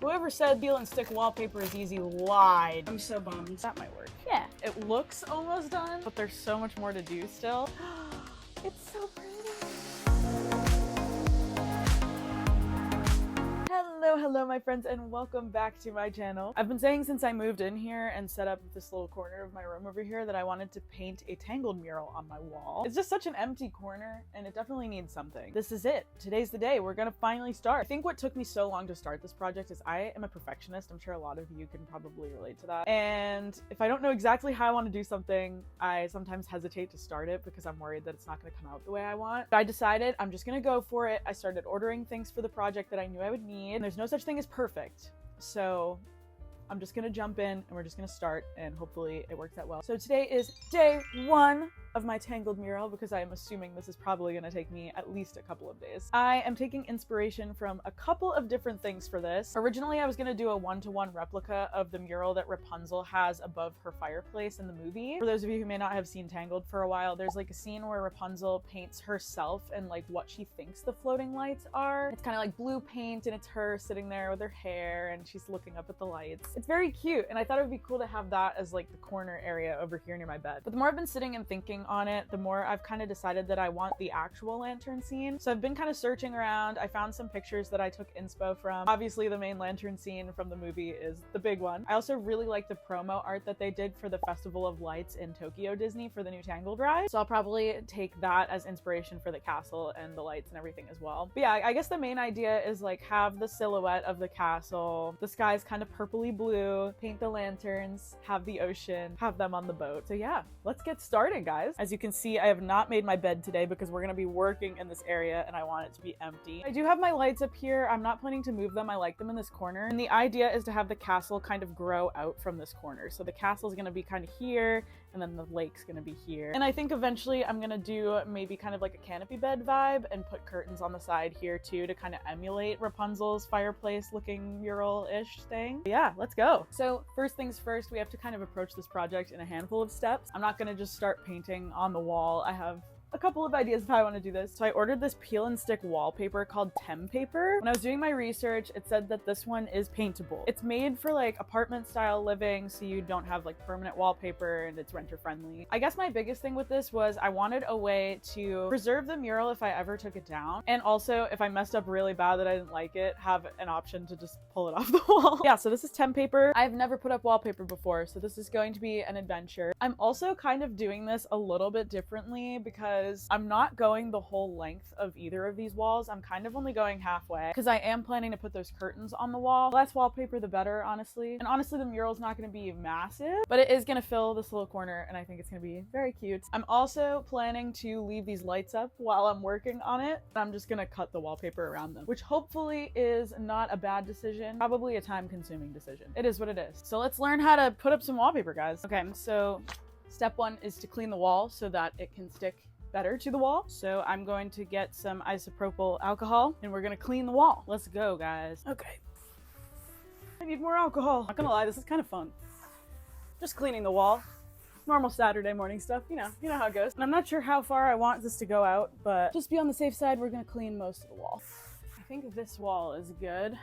Whoever said peel and stick wallpaper is easy lied. I'm so bummed. That might work. Yeah, it looks almost done, but there's so much more to do still. It's so pretty. Hello my friends, and welcome back to my channel. I've been saying since I moved in here and set up this little corner of my room over here that I wanted to paint a Tangled mural on my wall. It's just such an empty corner and it definitely needs something. This is it. Today's the day. We're gonna finally start. I think what took me so long to start this project is I am a perfectionist. I'm sure a lot of you can probably relate to that. And if I don't know exactly how I want to do something, I sometimes hesitate to start it because I'm worried that it's not gonna come out the way I want. But I decided I'm just gonna go for it. I started ordering things for the project that I knew I would need. And there's no such thing as perfect. So I'm just gonna jump in and we're just gonna start and hopefully it works out well. So today is day one of my Tangled mural because I am assuming this is probably gonna take me at least a couple of days. I am taking inspiration from a couple of different things for this. Originally, I was gonna do a one-to-one replica of the mural that Rapunzel has above her fireplace in the movie. For those of you who may not have seen Tangled for a while, there's like a scene where Rapunzel paints herself and like what she thinks the floating lights are. It's kind of like blue paint and it's her sitting there with her hair and she's looking up at the lights. It's very cute and I thought it would be cool to have that as like the corner area over here near my bed. But the more I've been sitting and thinking on it, the more I've kind of decided that I want the actual lantern scene. So I've been kind of searching around. I found some pictures that I took inspo from. Obviously the main lantern scene from the movie is the big one. I also really like the promo art that they did for the Festival of Lights in Tokyo Disney for the new Tangled ride. So I'll probably take that as inspiration for the castle and the lights and everything as well. But yeah, I guess the main idea is like have the silhouette of the castle, the sky's kind of purpley blue, paint the lanterns, have the ocean, have them on the boat. So yeah, let's get started, guys. As you can see, I have not made my bed today because we're gonna be working in this area and I want it to be empty. I do have my lights up here. I'm not planning to move them. I like them in this corner. And the idea is to have the castle kind of grow out from this corner. So the castle is gonna be kind of here and then the lake's gonna be here. And I think eventually I'm gonna do maybe kind of like a canopy bed vibe and put curtains on the side here too to kind of emulate Rapunzel's fireplace looking mural-ish thing. But yeah, let's go. So first things first, we have to kind of approach this project in a handful of steps. I'm not gonna just start painting on the wall. I have a couple of ideas of how I want to do this. So I ordered this peel and stick wallpaper called Paintable. When I was doing my research, it said that this one is paintable. It's made for like apartment style living, so you don't have like permanent wallpaper and it's renter friendly. I guess my biggest thing with this was I wanted a way to preserve the mural if I ever took it down. And also if I messed up really bad that I didn't like it, have an option to just pull it off the wall. Yeah, so this is Paintable. I've never put up wallpaper before, so this is going to be an adventure. I'm also kind of doing this a little bit differently because I'm not going the whole length of either of these walls. I'm kind of only going halfway because I am planning to put those curtains on the wall. The less wallpaper, the better, honestly. And honestly, the mural's not going to be massive, but it is going to fill this little corner and I think it's going to be very cute. I'm also planning to leave these lights up while I'm working on it. I'm just going to cut the wallpaper around them, which hopefully is not a bad decision. Probably a time-consuming decision. It is what it is. So let's learn how to put up some wallpaper, guys. Okay, so step one is to clean the wall so that it can stick better to the wall. So I'm going to get some isopropyl alcohol and we're gonna clean the wall. Let's go, guys. Okay. I need more alcohol. Not gonna lie, this is kind of fun. Just cleaning the wall. Normal Saturday morning stuff, you know how it goes. And I'm not sure how far I want this to go out, but just be on the safe side, we're gonna clean most of the wall. I think this wall is good.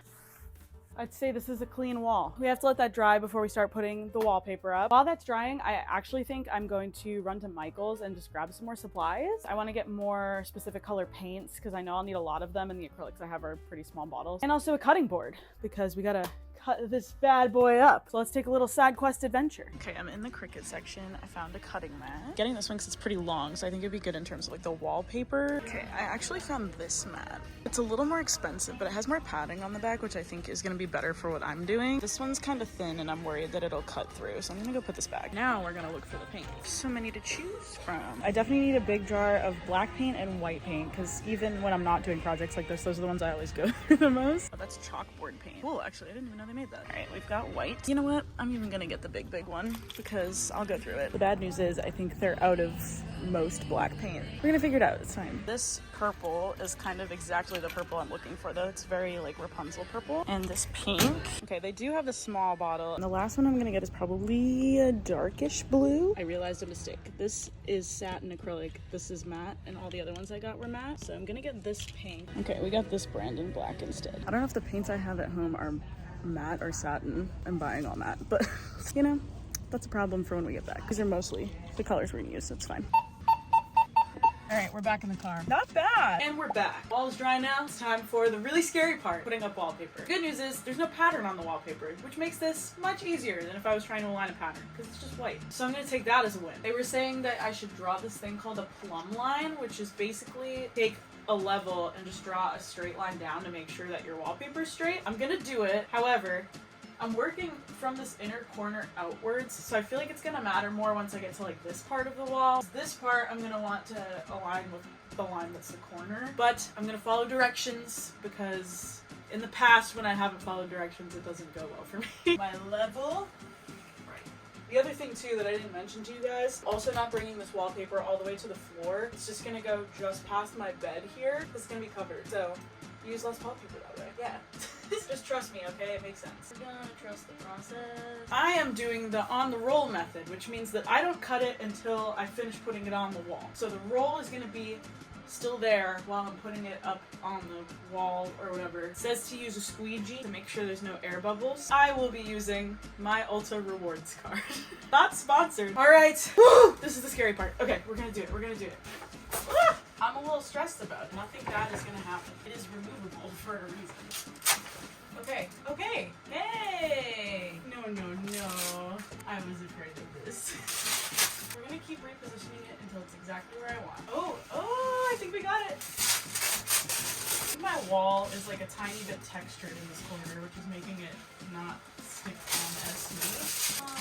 I'd say this is a clean wall. We have to let that dry before we start putting the wallpaper up. While that's drying, I actually think I'm going to run to Michael's and just grab some more supplies. I want to get more specific color paints because I know I'll need a lot of them and the acrylics I have are pretty small bottles. And also a cutting board because we gotta cut this bad boy up. So let's take a little side quest adventure. Okay, I'm in the Cricut section. I found a cutting mat. Getting this one because it's pretty long, so I think it'd be good in terms of like the wallpaper. Okay, I actually found this mat. It's a little more expensive, but it has more padding on the back, which I think is gonna be better for what I'm doing. This one's kind of thin and I'm worried that it'll cut through, so I'm gonna go put this back. Now we're gonna look for the paint. So many to choose from. I definitely need a big jar of black paint and white paint because even when I'm not doing projects like this, those are the ones I always go through the most. Oh, that's chalkboard paint. Cool, actually, I didn't even know they made that. All right, we've got white. You know what? I'm even gonna get the big one because I'll go through it. The bad news is I think they're out of most black paint. We're gonna figure it out, it's fine. This purple is kind of exactly the purple I'm looking for though. It's very like Rapunzel purple. And this pink. Okay, they do have a small bottle. And the last one I'm gonna get is probably a darkish blue. I realized a mistake. This is satin acrylic. This is matte and all the other ones I got were matte. So I'm gonna get this pink. Okay, we got this brand in black instead. I don't know if the paints I have at home are matte or satin. I'm buying all matte, but you know, that's a problem for when we get back. These are mostly the colors we're gonna use, so it's fine. All right, we're back in the car. Not bad. And we're back. Wall is dry now. It's time for the really scary part, putting up wallpaper. Good news is there's no pattern on the wallpaper, which makes this much easier than if I was trying to align a pattern, because it's just white. So I'm gonna take that as a win. They were saying that I should draw this thing called a plumb line, which is basically take a level and just draw a straight line down to make sure that your wallpaper is straight. I'm gonna do it. However, I'm working from this inner corner outwards, so I feel like it's gonna matter more once I get to like this part of the wall. This part I'm gonna want to align with the line that's the corner, but I'm gonna follow directions because in the past when I haven't followed directions it doesn't go well for me. My level. The other thing too that I didn't mention to you guys, also not bringing this wallpaper all the way to the floor. It's just gonna go just past my bed here. It's gonna be covered, so use less wallpaper that way. Yeah. Just trust me, okay? It makes sense. We're gonna trust the process. I am doing the on the roll method, which means that I don't cut it until I finish putting it on the wall. So the roll is gonna be still there while I'm putting it up on the wall or whatever. It says to use a squeegee to make sure there's no air bubbles. I will be using my Ulta Rewards card. Not sponsored. All right. This is the scary part. Okay, we're gonna do it. We're gonna do it. I'm a little stressed about it. Nothing bad is gonna happen. It is removable for a reason. Okay, okay. Hey! No. I was afraid of this. We're gonna keep repositioning it until it's exactly where I want. Oh, I think we got it. My wall is like a tiny bit textured in this corner, which is making it not stick on as smooth. Oh,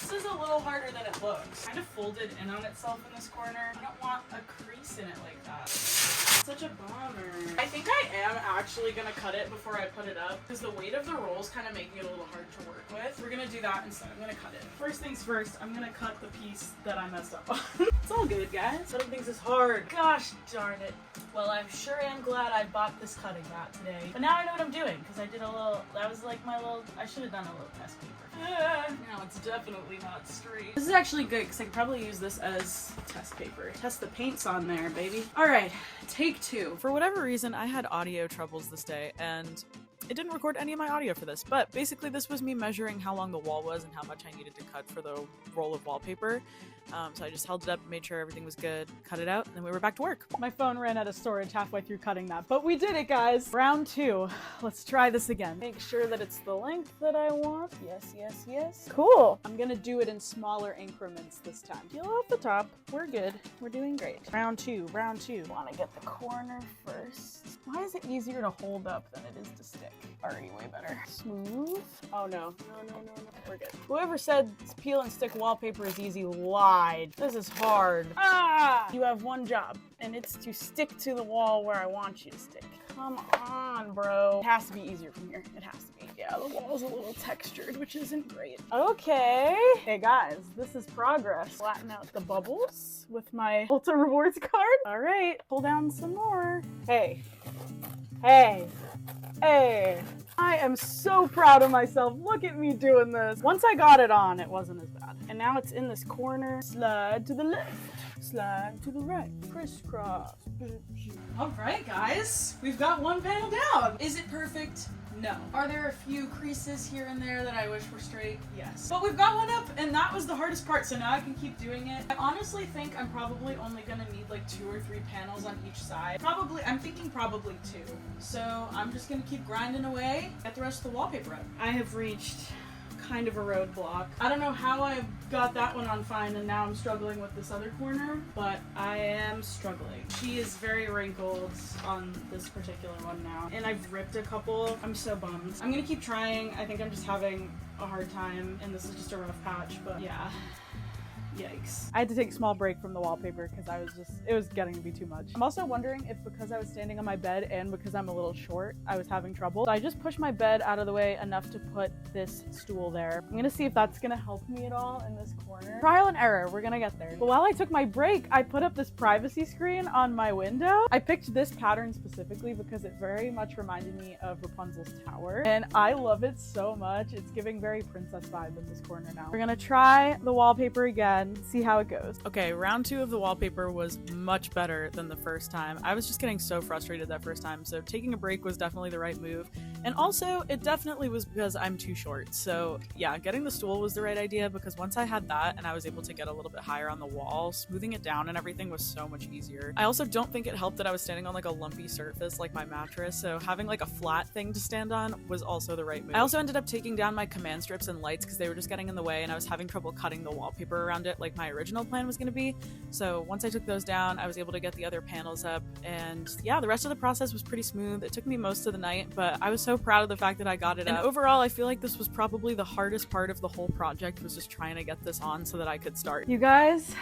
this is a little harder than it looks. Kind of folded in on itself in this corner. I don't want a crease in it like that. Such a bummer. I think I am actually gonna cut it before I put it up because the weight of the roll is kind of making it a little hard to work with. We're gonna do that instead. I'm gonna cut it. First things first, I'm gonna cut the piece that I messed up on. It's all good, guys. Cutting things is hard. Gosh darn it. Well, I sure am glad I bought this cutting mat today. But now I know what I'm doing because I did a little, that was like my little, I should have done a little test paper. Now it's definitely not straight. This is actually good because I could probably use this as test paper. Test the paints on there, baby. All right, take two. For whatever reason, I had audio troubles this day and it didn't record any of my audio for this, but basically this was me measuring how long the wall was and how much I needed to cut for the roll of wallpaper. So I just held it up, made sure everything was good, cut it out, and then we were back to work. My phone ran out of storage halfway through cutting that, but we did it, guys. Round two. Let's try this again. Make sure that it's the length that I want. Yes. Cool. I'm gonna do it in smaller increments this time. Peel off the top. We're good. We're doing great. Round two. Want to get the corner first. Why is it easier to hold up than it is to stick? Already way better. Smooth. Oh no. We're good. Whoever said peel and stick wallpaper is easy lied. This is hard. You have one job, and it's to stick to the wall where I want you to stick. Come on, bro. It has to be easier from here. It has to be. Yeah, the wall's a little textured, which isn't great. Okay. Hey guys, this is progress. Flatten out the bubbles with my Ulta Rewards card. All right, pull down some more. Hey. I am so proud of myself. Look at me doing this. Once I got it on, it wasn't as bad. And now it's in this corner. Slide to the left, slide to the right, crisscross. All right, guys, we've got one panel down. Is it perfect? No. Are there a few creases here and there that I wish were straight? Yes. But we've got one up, and that was the hardest part, so now I can keep doing it. I honestly think I'm probably only gonna need like 2 or 3 panels on each side. I'm thinking probably 2. So I'm just gonna keep grinding away, get the rest of the wallpaper up. I have reached kind of a roadblock. I don't know how I got that one on fine and now I'm struggling with this other corner, but I am struggling. She is very wrinkled on this particular one now, and I've ripped a couple. I'm so bummed. I'm gonna keep trying. I think I'm just having a hard time, and this is just a rough patch, but yeah. Yikes. I had to take a small break from the wallpaper because it was getting to be too much. I'm also wondering if because I was standing on my bed and because I'm a little short, I was having trouble. So I just pushed my bed out of the way enough to put this stool there. I'm gonna see if that's gonna help me at all in this corner. Trial and error, we're gonna get there. But while I took my break, I put up this privacy screen on my window. I picked this pattern specifically because it very much reminded me of Rapunzel's tower, and I love it so much. It's giving very princess vibe in this corner now. We're gonna try the wallpaper again, see how it goes. Okay, round 2 of the wallpaper was much better than the first time. I was just getting so frustrated that first time, so taking a break was definitely the right move. And also, it definitely was because I'm too short. So yeah, getting the stool was the right idea, because once I had that and I was able to get a little bit higher on the wall, smoothing it down and everything was so much easier. I also don't think it helped that I was standing on like a lumpy surface like my mattress, so having like a flat thing to stand on was also the right move. I also ended up taking down my command strips and lights because they were just getting in the way and I was having trouble cutting the wallpaper around it like my original plan was going to be. So once I took those down, I was able to get the other panels up, and yeah, the rest of the process was pretty smooth. It took me most of the night, but I was so proud of the fact that I got it up. And overall, I feel like this was probably the hardest part of the whole project, was just trying to get this on so that I could start. You guys,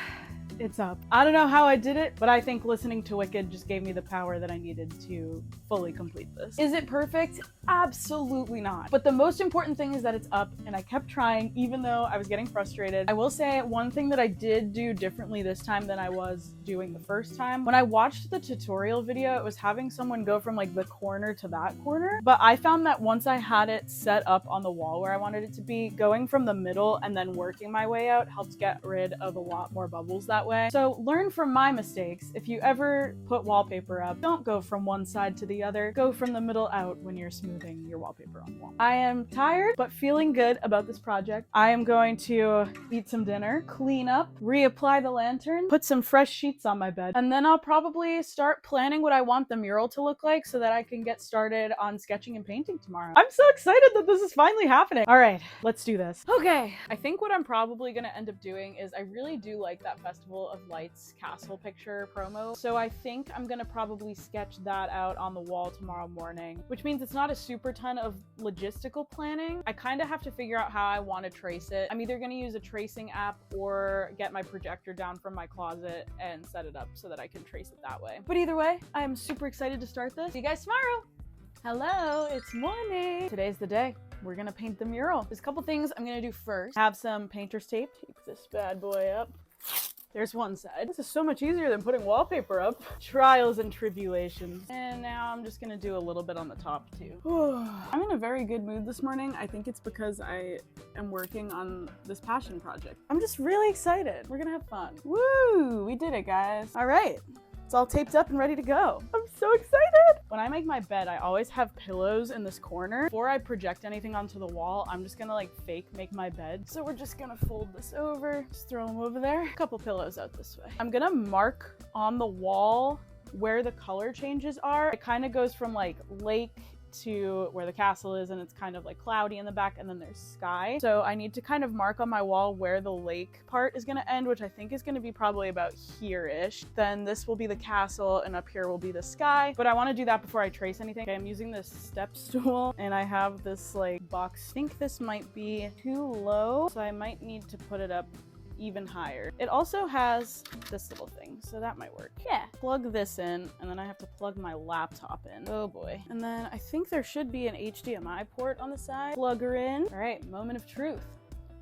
it's up. I don't know how I did it, but I think listening to Wicked just gave me the power that I needed to fully complete this. Is it perfect? Absolutely not. But the most important thing is that it's up, and I kept trying even though I was getting frustrated. I will say one thing that I did do differently this time than I was doing the first time. When I watched the tutorial video, it was having someone go from like the corner to that corner, but I found that once I had it set up on the wall where I wanted it to be, going from the middle and then working my way out helped get rid of a lot more bubbles that way. So learn from my mistakes. If you ever put wallpaper up, don't go from one side to the other. Go from the middle out when you're smoothing your wallpaper on the wall. I am tired, but feeling good about this project. I am going to eat some dinner, clean up, reapply the lantern, put some fresh sheets on my bed, and then I'll probably start planning what I want the mural to look like so that I can get started on sketching and painting tomorrow. I'm so excited that this is finally happening. All right, let's do this. Okay, I think what I'm probably gonna end up doing is I really do like that Festival of Lights castle picture promo, so I think I'm gonna probably sketch that out on the wall tomorrow morning, which means it's not a super ton of logistical planning. I kind of have to figure out how I want to trace it. I'm either gonna use a tracing app or get my projector down from my closet and set it up so that I can trace it that way. But either way, I'm super excited to start this. See you guys tomorrow. Hello, it's morning. Today's the day. We're gonna paint the mural. There's a couple things I'm gonna do first. Have some painter's tape. Tape this bad boy up. There's one side. This is so much easier than putting wallpaper up. Trials and tribulations. And now I'm just gonna do a little bit on the top too. I'm in a very good mood this morning. I think it's because I am working on this passion project. I'm just really excited. We're gonna have fun. Woo! We did it, guys. All right. It's all taped up and ready to go. I'm so excited. When I make my bed, I always have pillows in this corner. Before I project anything onto the wall, I'm just gonna like fake make my bed. So we're just gonna fold this over, just throw them over there. A couple pillows out this way. I'm gonna mark on the wall where the color changes are. It kind of goes from like lake to where the castle is, and it's kind of like cloudy in the back, and then there's sky. So I need to kind of mark on my wall where the lake part is going to end, which I think is going to be probably about here-ish. Then this will be the castle, and up here will be the sky. But I want to do that before I trace anything. Okay, I'm using this step stool, and I have this like box. I think this might be too low, so I might need to put it up even higher. It also has this little thing, so that might work. Yeah. Plug this in, and then I have to plug my laptop in. Oh boy. And then I think there should be an HDMI port on the side. Plug her in. All right, moment of truth.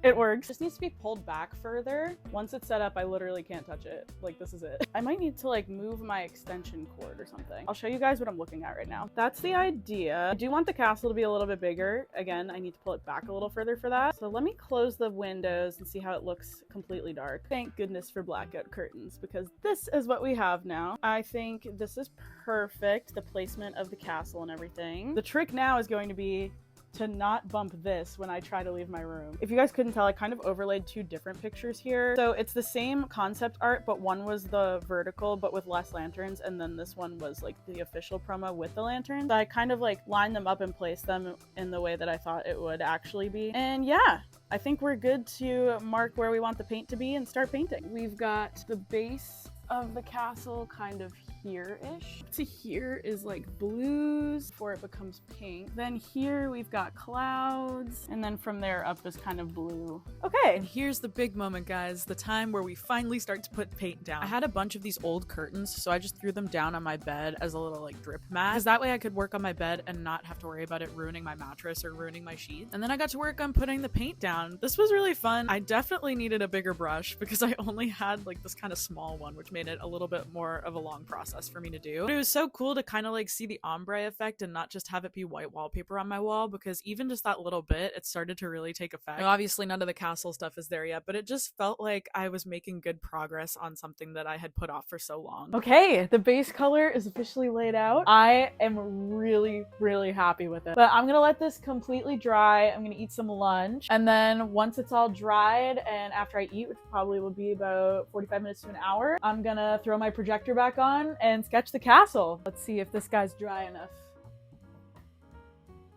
It works. Just needs to be pulled back further. Once it's set up, I literally can't touch it. Like, this is it. I might need to like move my extension cord or something. I'll show you guys what I'm looking at right now. That's the idea. I do want the castle to be a little bit bigger. Again, I need to pull it back a little further for that. So let me close the windows and see how it looks completely dark. Thank goodness for blackout curtains, because this is what we have now. I think this is perfect. The placement of the castle and everything. The trick now is going to be to not bump this when I try to leave my room. If you guys couldn't tell, I kind of overlaid two different pictures here. So it's the same concept art, but one was the vertical but with less lanterns, and then this one was like the official promo with the lanterns. So I kind of like lined them up and placed them in the way that I thought it would actually be. And yeah, I think we're good to mark where we want the paint to be and start painting. We've got the base of the castle kind of here-ish. To here is like blues before it becomes pink. Then here we've got clouds, and then from there up is kind of blue. Okay, and here's the big moment, guys. The time where we finally start to put paint down. I had a bunch of these old curtains, so I just threw them down on my bed as a little like drip mat, because that way I could work on my bed and not have to worry about it ruining my mattress or ruining my sheets. And then I got to work on putting the paint down. This was really fun. I definitely needed a bigger brush because I only had like this kind of small one, which made it a little bit more of a long process. process for me to do. But it was so cool to kind of like see the ombre effect and not just have it be white wallpaper on my wall, because even just that little bit, it started to really take effect. Now, obviously none of the castle stuff is there yet, but it just felt like I was making good progress on something that I had put off for so long. Okay, the base color is officially laid out. I am really, really happy with it. But I'm gonna let this completely dry. I'm gonna eat some lunch. And then once it's all dried and after I eat, which probably will be about 45 minutes to an hour, I'm gonna throw my projector back on and sketch the castle. Let's see if this guy's dry enough.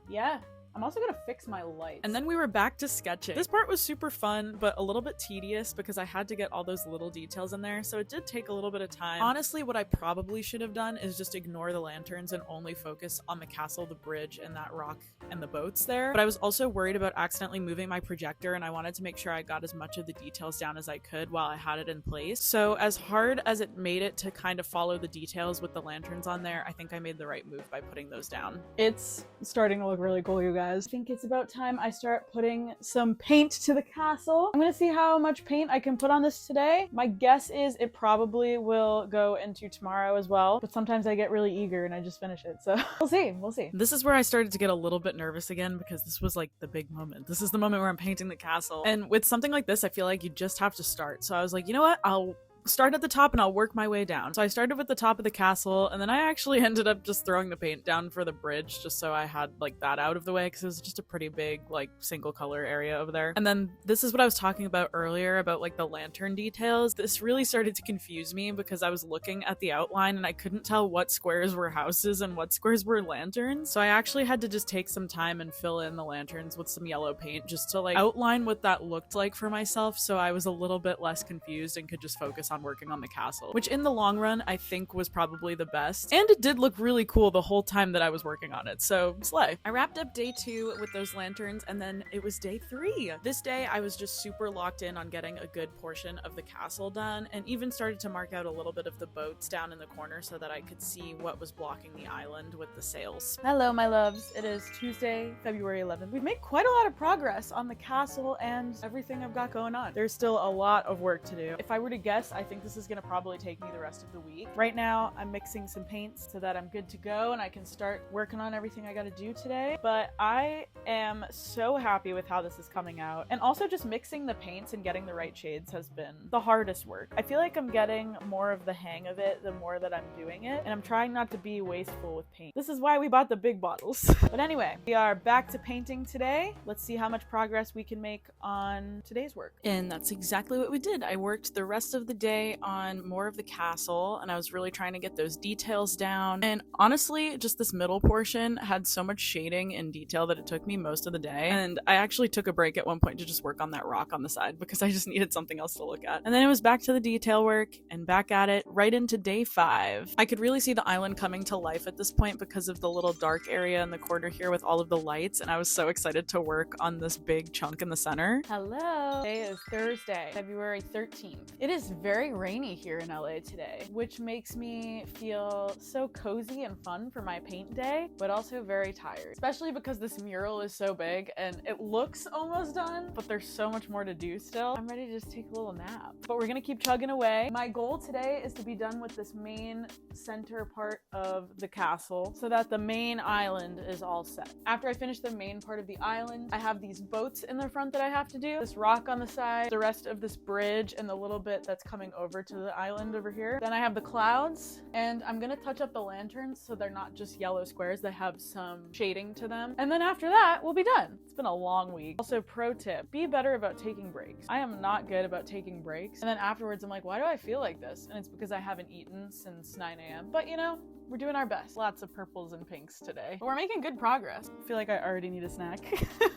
Yeah. I'm also gonna fix my lights. And then we were back to sketching. This part was super fun, but a little bit tedious because I had to get all those little details in there, so it did take a little bit of time. Honestly, what I probably should have done is just ignore the lanterns and only focus on the castle, the bridge, and that rock and the boats there. But I was also worried about accidentally moving my projector, and I wanted to make sure I got as much of the details down as I could while I had it in place. So as hard as it made it to kind of follow the details with the lanterns on there, I think I made the right move by putting those down. It's starting to look really cool, you guys. I think it's about time I start putting some paint to the castle. I'm gonna see how much paint I can put on this today. My guess is it probably will go into tomorrow as well, but sometimes I get really eager and I just finish it, so we'll see. This is where I started to get a little bit nervous again, because this was like the big moment. This is the moment where I'm painting the castle. And with something like this, I feel like you just have to start. So I was like, you know what? I'll start at the top and I'll work my way down. So I started with the top of the castle, and then I actually ended up just throwing the paint down for the bridge just so I had like that out of the way, because it was just a pretty big like single color area over there. And then this is what I was talking about earlier about like the lantern details. This really started to confuse me because I was looking at the outline and I couldn't tell what squares were houses and what squares were lanterns. So I actually had to just take some time and fill in the lanterns with some yellow paint just to like outline what that looked like for myself, so I was a little bit less confused and could just focus on working on the castle, which in the long run I think was probably the best, and it did look really cool the whole time that I was working on it, so slay. I wrapped up day 2 with those lanterns, and then it was day 3. This day I was just super locked in on getting a good portion of the castle done, and even started to mark out a little bit of the boats down in the corner so that I could see what was blocking the island with the sails. Hello my loves, it is Tuesday, February 11th. We've made quite a lot of progress on the castle and everything I've got going on. There's still a lot of work to do. If I were to guess, I think this is gonna probably take me the rest of the week. Right now, I'm mixing some paints so that I'm good to go and I can start working on everything I gotta do today. But I am so happy with how this is coming out. And also just mixing the paints and getting the right shades has been the hardest work. I feel like I'm getting more of the hang of it the more that I'm doing it, and I'm trying not to be wasteful with paint. This is why we bought the big bottles. But anyway, we are back to painting today. Let's see how much progress we can make on today's work. And that's exactly what we did. I worked the rest of the day on more of the castle, and I was really trying to get those details down. And honestly, just this middle portion had so much shading and detail that it took me most of the day. And I actually took a break at one point to just work on that rock on the side because I just needed something else to look at. And then it was back to the detail work and back at it right into day 5. I could really see the island coming to life at this point because of the little dark area in the corner here with all of the lights, and I was so excited to work on this big chunk in the center. Hello! Today is Thursday, February 13th. It is very rainy here in LA today, which makes me feel so cozy and fun for my paint day, but also very tired, especially because this mural is so big and it looks almost done, but there's so much more to do still. I'm ready to just take a little nap, but we're gonna keep chugging away. My goal today is to be done with this main center part of the castle so that the main island is all set. After I finish the main part of the island, I have these boats in the front that I have to do, this rock on the side, the rest of this bridge, and the little bit that's coming over to the island over here. Then I have the clouds, and I'm gonna touch up the lanterns so they're not just yellow squares, they have some shading to them. And then after that, we'll be done. It's been a long week. Also, pro tip, be better about taking breaks. I am not good about taking breaks. And then afterwards, I'm like, why do I feel like this? And it's because I haven't eaten since 9 a.m. But you know, we're doing our best. Lots of purples and pinks today. But we're making good progress. I feel like I already need a snack.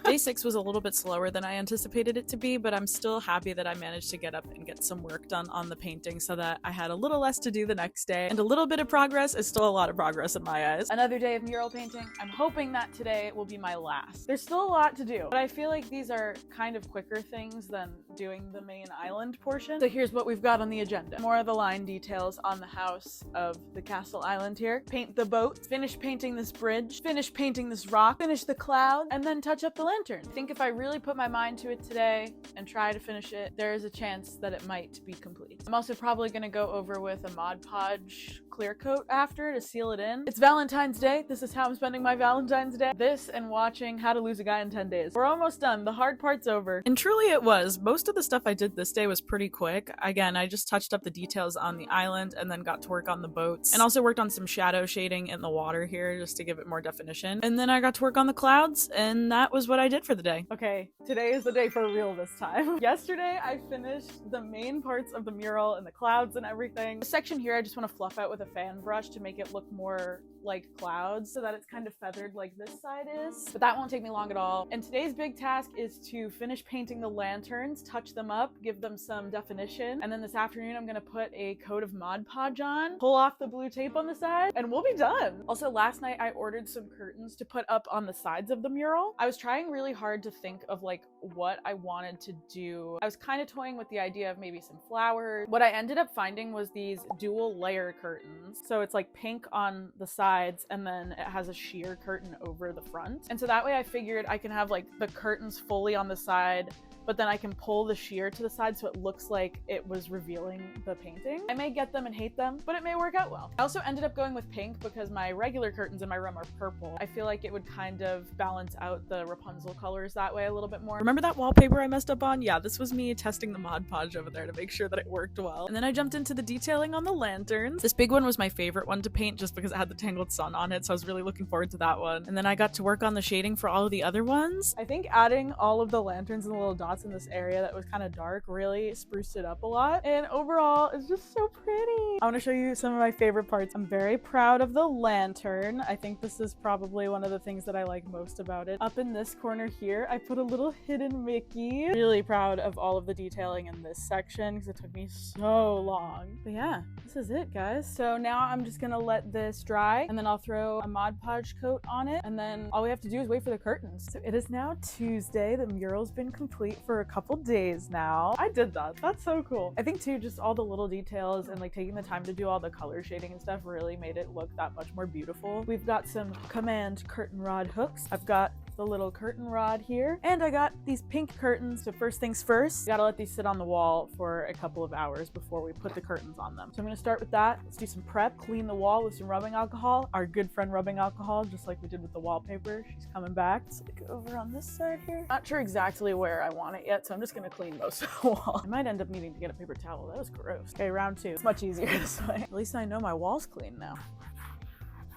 Day 6 was a little bit slower than I anticipated it to be, but I'm still happy that I managed to get up and get some work done on the painting so that I had a little less to do the next day. And a little bit of progress is still a lot of progress in my eyes. Another day of mural painting. I'm hoping that today will be my last. There's still a lot lot to do, but I feel like these are kind of quicker things than doing the main island portion. So here's what we've got on the agenda. More of the line details on the house of the castle island here. Paint the boat, finish painting this bridge, finish painting this rock, finish the cloud, and then touch up the lantern. I think if I really put my mind to it today and try to finish it, there is a chance that it might be complete. I'm also probably gonna go over with a Mod Podge clear coat after to seal it in. It's Valentine's Day. This is how I'm spending my Valentine's Day. This and watching How to Lose a Guy in 10 Days. We're almost done. The hard part's over. And truly it was. Most of the stuff I did this day was pretty quick. Again, I just touched up the details on the island and then got to work on the boats, and also worked on some shadow shading in the water here just to give it more definition. And then I got to work on the clouds, and that was what I did for the day. Okay, today is the day for real this time. Yesterday I finished the main parts of the mural and the clouds and everything. The section here I just want to fluff out with a fan brush to make it look more like clouds so that it's kind of feathered like this side is, but that won't take me long at all. And today's big task is to finish painting the lanterns, touch them up, give them some definition, and then this afternoon I'm gonna put a coat of Mod Podge on, pull off the blue tape on the side, and we'll be done. Also, last night I ordered some curtains to put up on the sides of the mural. I was trying really hard to think of like what I wanted to do. I was kind of toying with the idea of maybe some flowers. What I ended up finding was these dual layer curtains. So it's like pink on the sides and then it has a sheer curtain over the front. And so that way I figured I can have like the curtains fully on the side, but then I can pull the sheer to the side so it looks like it was revealing the painting. I may get them and hate them, but it may work out well. I also ended up going with pink because my regular curtains in my room are purple. I feel like it would kind of balance out the Rapunzel colors that way a little bit more. Remember that wallpaper I messed up on? Yeah, this was me testing the Mod Podge over there to make sure that it worked well. And then I jumped into the detailing on the lanterns. This big one was my favorite one to paint just because it had the Tangled sun on it, so I was really looking forward to that one. And then I got to work on the shading for all of the other ones. I think adding all of the lanterns and the little dots in this area that was kind of dark really spruced it up a lot, and overall it's just so pretty. I want to show you some of my favorite parts. I'm very proud of the lantern. I think this is probably one of the things that I like most about it. Up in this corner here I put a little hidden Mickey. Really proud of all of the detailing in this section because it took me so long. But yeah, this is it, guys. So now I'm just gonna let this dry and then I'll throw a Mod Podge coat on it, and then all we have to do is wait for the curtains. So it is now Tuesday. The mural's been complete for a couple days now. I did that. That's so cool. I think too, just all the little details and like taking the time to do all the color shading and stuff really made it look that much more beautiful. We've got some command curtain rod hooks. I've got the little curtain rod here, and I got these pink curtains. So first things first, gotta let these sit on the wall for a couple of hours before we put the curtains on them. So I'm gonna start with that. Let's do some prep, clean the wall with some rubbing alcohol, our good friend rubbing alcohol, just like we did with the wallpaper. She's coming back. Let's go over on this side here. Not sure exactly where I want it yet, so I'm just gonna clean most of the wall. I might end up needing to get a paper towel. That was gross. Okay, round two. It's much easier this way. At least I know my wall's clean now.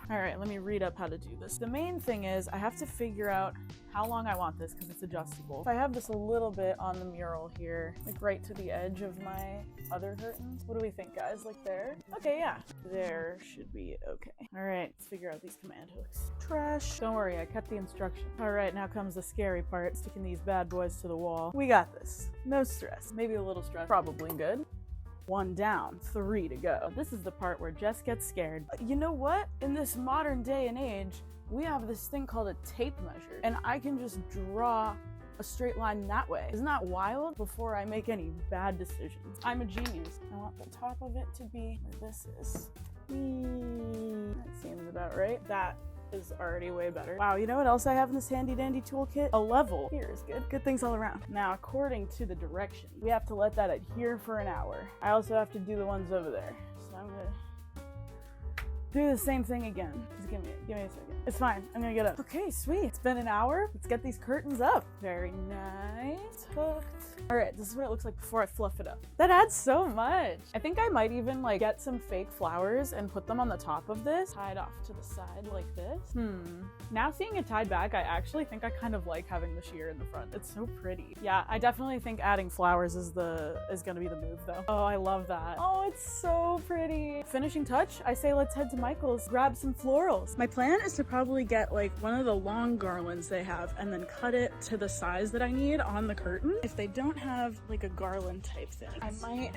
All right, let me read up how to do this. The main thing is I have to figure out how long I want this because it's adjustable. If I have this a little bit on the mural here, like right to the edge of my other curtains. What do we think, guys? Like there? Okay, yeah. There should be okay. All right, let's figure out these command hooks. Trash. Don't worry, I kept the instructions. All right, now comes the scary part, sticking these bad boys to the wall. We got this. No stress. Maybe a little stress. Probably good. One down, 3 to go. This is the part where Jess gets scared. You know what? In this modern day and age, we have this thing called a tape measure, and I can just draw a straight line that way. Isn't that wild? Before I make any bad decisions. I'm a genius. I want the top of it to be where this is. That seems about right. That is already way better. Wow, you know what else I have in this handy dandy toolkit? A level. Here is good. Good things all around. Now, according to the direction, we have to let that adhere for an hour. I also have to do the ones over there. So I'm gonna do the same thing again. Just give me a second. It's fine. I'm gonna get up. Okay, sweet. It's been an hour. Let's get these curtains up. Very nice. Hooked. All right, this is what it looks like before I fluff it up. That adds so much. I think I might even like get some fake flowers and put them on the top of this, tied off to the side like this. Now seeing it tied back, I actually think I kind of like having the sheer in the front. It's so pretty. Yeah, I definitely think adding flowers is gonna be the move though. Oh, I love that. Oh, it's so pretty. Finishing touch, I say let's head to Michael's, grab some florals. My plan is to probably get like one of the long garlands they have and then cut it to the size that I need on the curtain. If they don't have like a garland type thing, I might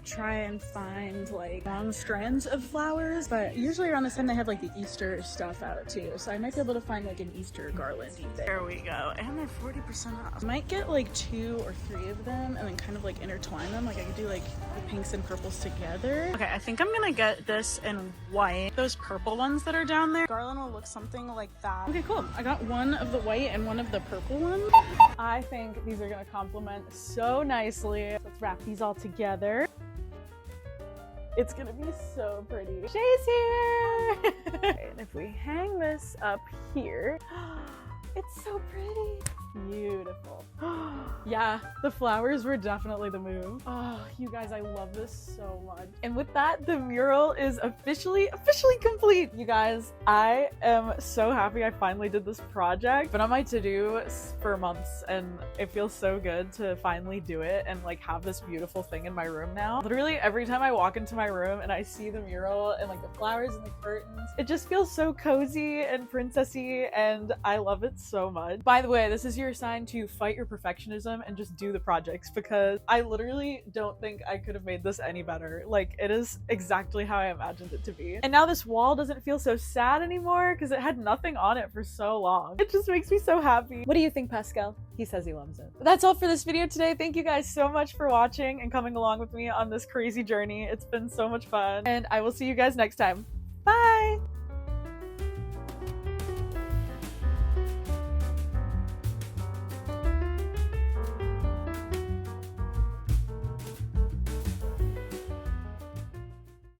try and find like long strands of flowers, but usually around this time they have like the Easter stuff out too, so I might be able to find like an Easter garland thing. There we go, and they're 40% off. I might get like 2 or 3 of them and then kind of like intertwine them. Like I could do like the pinks and purples together. Okay, I think I'm gonna get this in white. Those purple ones that are down there, garland will look something like that. Okay, cool. I got one of the white and one of the purple ones. I think these are gonna complement so nicely. Let's wrap these all together. It's gonna be so pretty. Shay's here! And if we hang this up here, it's so pretty. Beautiful. Yeah, the flowers were definitely the move. Oh, you guys, I love this so much. And with that, the mural is officially complete. You guys, I am so happy I finally did this project. Been on my to-do for months and it feels so good to finally do it and like have this beautiful thing in my room now. Literally every time I walk into my room and I see the mural and like the flowers and the curtains, it just feels so cozy and princessy and I love it so much. By the way, this is your sign to fight your perfectionism and just do the projects, because I literally don't think I could have made this any better. Like, it is exactly how I imagined it to be. And now this wall doesn't feel so sad anymore because it had nothing on it for so long. It just makes me so happy. What do you think, Pascal? He says he loves it. But that's all for this video today. Thank you guys so much for watching and coming along with me on this crazy journey. It's been so much fun, and I will see you guys next time.